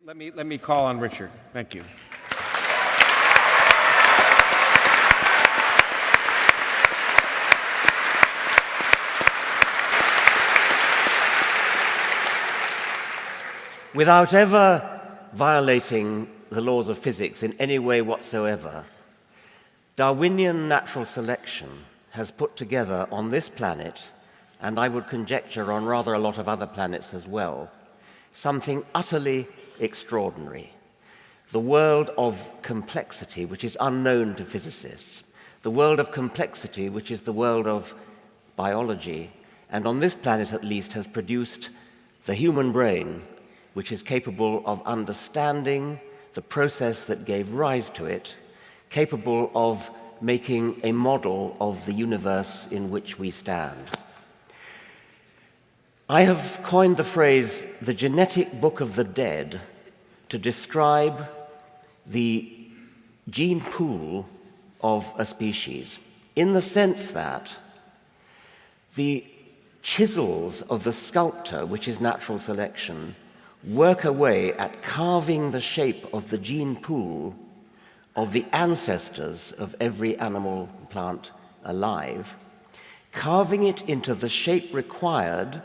Let me call on Richard. Thank you. Without ever violating the laws of physics in any way whatsoever, Darwinian natural selection has put together on this planet, and I would conjecture on rather a lot of other planets as well, something utterly extraordinary. The world of complexity, which is unknown to physicists, the world of complexity, which is the world of biology, and on this planet at least has produced the human brain, which is capable of understanding the process that gave rise to it, capable of making a model of the universe in which we stand. I have coined the phrase the genetic book of the dead to describe the gene pool of a species, in the sense that the chisels of the sculptor, which is natural selection, work away at carving the shape of the gene pool of the ancestors of every animal and plant alive, carving it into the shape required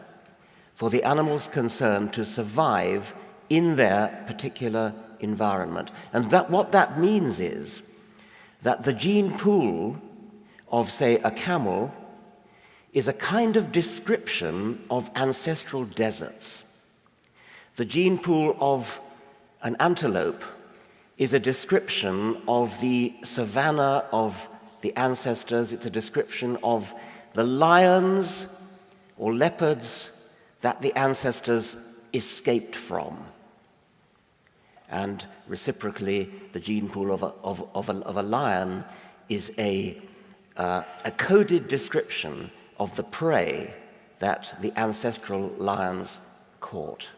for the animals concerned to survive in their particular environment. And what that means is that the gene pool of, say, a camel is a kind of description of ancestral deserts. The gene pool of an antelope is a description of the savanna of the ancestors. It's a description of the lions or leopards that the ancestors escaped from. And reciprocally, the gene pool of a lion is a coded description of the prey that the ancestral lions caught.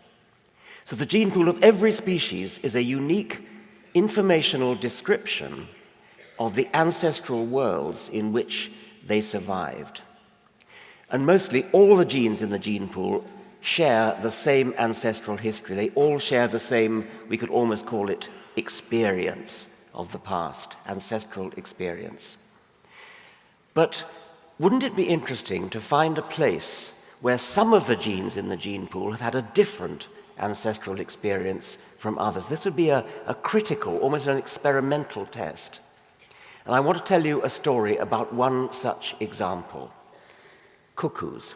So the gene pool of every species is a unique informational description of the ancestral worlds in which they survived. And mostly all the genes in the gene pool share the same ancestral history. They all share the same, we could almost call it, experience of the past, ancestral experience. But wouldn't it be interesting to find a place where some of the genes in the gene pool have had a different ancestral experience from others? This would be a critical, almost an experimental test. And I want to tell you a story about one such example: cuckoos.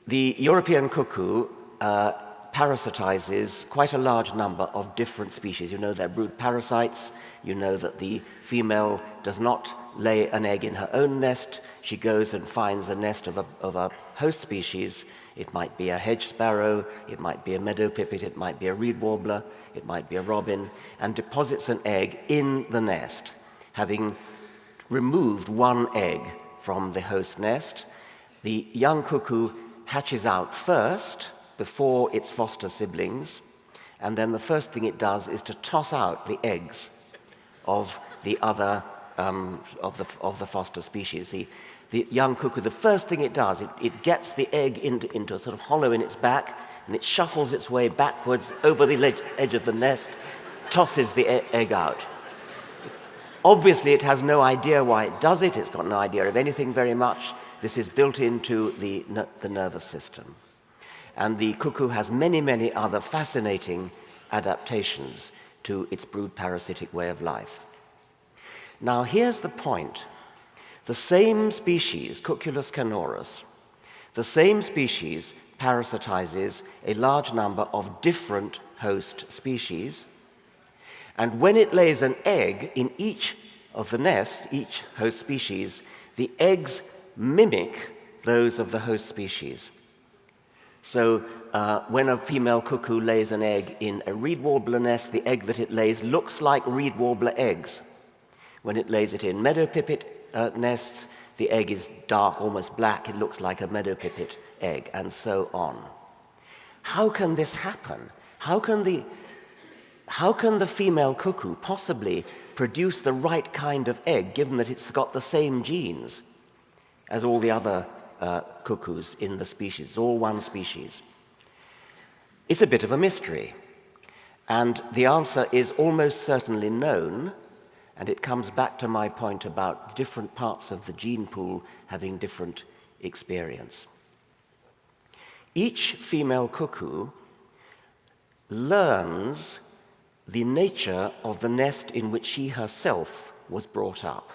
The European cuckoo parasitizes quite a large number of different species. You know they're brood parasites. You know that the female does not lay an egg in her own nest. She goes and finds a nest of a host species. It might be a hedge sparrow, it might be a meadow pipit, it might be a reed warbler, it might be a robin, and deposits an egg in the nest, having removed one egg from the host nest. The young cuckoo hatches out first, before its foster siblings, and then the first thing it does is to toss out the eggs of the other of the foster species. The young cuckoo, the first thing it does, it gets the egg into a sort of hollow in its back, and it shuffles its way backwards over the edge of the nest, tosses the egg out. Obviously, it has no idea why it does it. It's got no idea of anything very much. This is built into the nervous system. And the cuckoo has many, many other fascinating adaptations to its brood parasitic way of life. Now, here's the point. The same species, Cuculus canorus, the same species parasitizes a large number of different host species. And when it lays an egg in each of the nests, each host species, the eggs mimic those of the host species. So when a female cuckoo lays an egg in a reed warbler nest, the egg that it lays looks like reed warbler eggs. When it lays it in meadow pipit nests, the egg is dark, almost black. It looks like a meadow pipit egg, and so on. How can this happen? How can the female cuckoo possibly produce the right kind of egg, given that it's got the same genes as all the other cuckoos in the species, all one species? It's a bit of a mystery. And the answer is almost certainly known, and it comes back to my point about different parts of the gene pool having different experience. Each female cuckoo learns the nature of the nest in which she herself was brought up.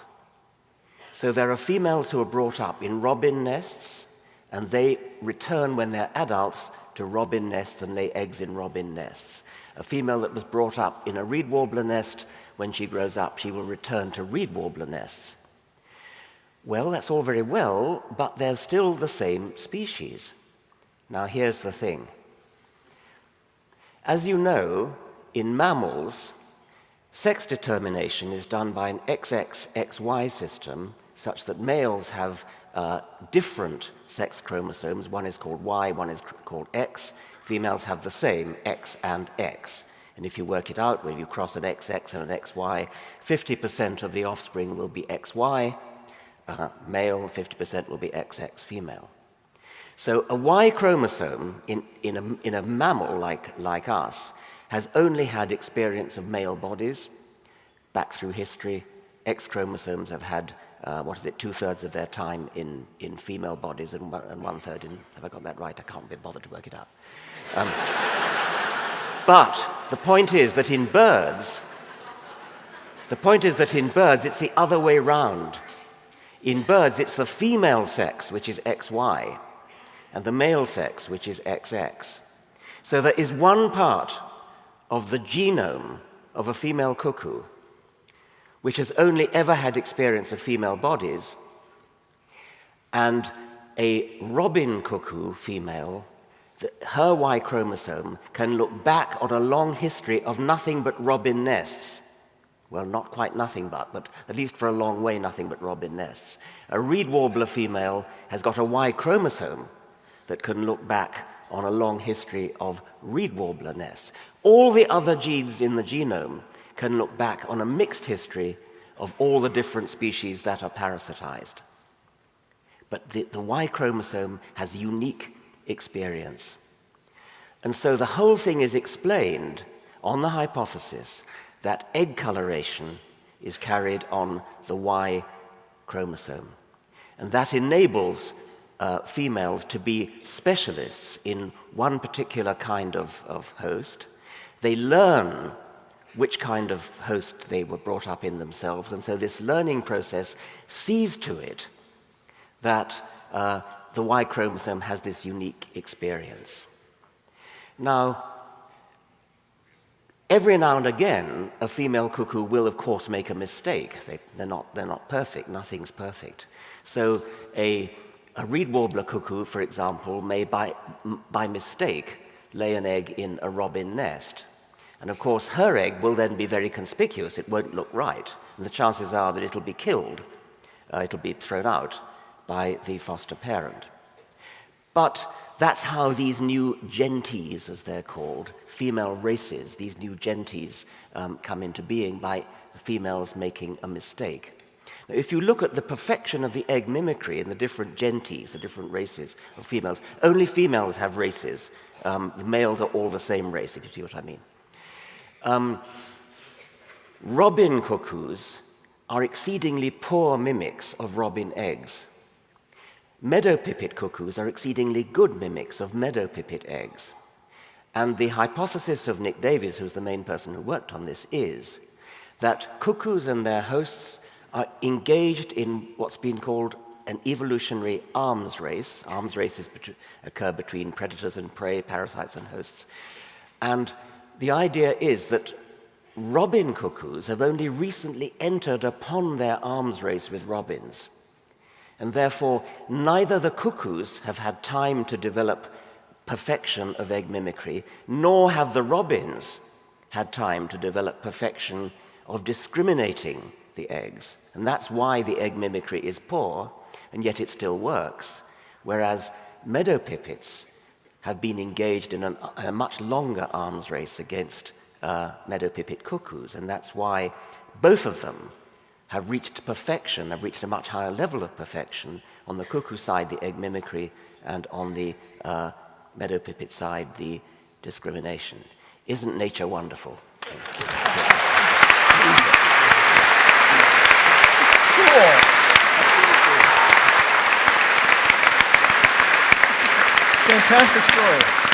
So there are females who are brought up in robin nests, and they return when they're adults to robin nests and lay eggs in robin nests. A female that was brought up in a reed warbler nest, when she grows up, she will return to reed warbler nests. Well, that's all very well, but they're still the same species. Now, here's the thing. As you know, in mammals, sex determination is done by an XX-XY system, such that males have different sex chromosomes. One is called Y, one is called X. Females have the same, X and X. And if you work it out, when you cross an XX and an XY, 50% of the offspring will be XY male, 50% will be XX female. So a Y chromosome in a mammal like us has only had experience of male bodies back through history. X chromosomes have had, 2/3 of their time in female bodies and 1/3 in, have I got that right? I can't be bothered to work it out. But the point is that in birds, it's the other way round. In birds, it's the female sex, which is XY, and the male sex, which is XX. So there is one part of the genome of a female cuckoo which has only ever had experience of female bodies, and a robin cuckoo female, her Y chromosome can look back on a long history of nothing but robin nests. Well, not quite nothing but at least for a long way, nothing but robin nests. A reed warbler female has got a Y chromosome that can look back on a long history of reed warbler nests. All the other genes in the genome can look back on a mixed history of all the different species that are parasitized. But the Y chromosome has unique experience. And so the whole thing is explained on the hypothesis that egg coloration is carried on the Y chromosome. And that enables females to be specialists in one particular kind of host. They learn which kind of host they were brought up in themselves, and so this learning process sees to it that the Y chromosome has this unique experience. Now, every now and again, a female cuckoo will, of course, make a mistake. They're not perfect. Nothing's perfect. So a reed warbler cuckoo, for example, may by mistake lay an egg in a robin nest. And of course, her egg will then be very conspicuous. It won't look right. And the chances are that it'll be killed. It'll be thrown out by the foster parent. But that's how these new genties, as they're called, female races, these new genties come into being by females making a mistake. Now, if you look at the perfection of the egg mimicry in the different genties, the different races of females, only females have races. The males are all the same race, if you see what I mean. Robin cuckoos are exceedingly poor mimics of robin eggs. Meadow pipit cuckoos are exceedingly good mimics of meadow pipit eggs. And the hypothesis of Nick Davies, who's the main person who worked on this, is that cuckoos and their hosts are engaged in what's been called an evolutionary arms race. Arms races occur between predators and prey, parasites and hosts. And the idea is that robin cuckoos have only recently entered upon their arms race with robins. And therefore, neither the cuckoos have had time to develop perfection of egg mimicry, nor have the robins had time to develop perfection of discriminating the eggs. And that's why the egg mimicry is poor, and yet it still works. Whereas meadow pipits have been engaged in a much longer arms race against meadow pipit cuckoos, and that's why both of them have reached perfection, have reached a much higher level of perfection on the cuckoo side, the egg mimicry, and on the meadow pipit side, the discrimination. Isn't nature wonderful? Cool. Fantastic story.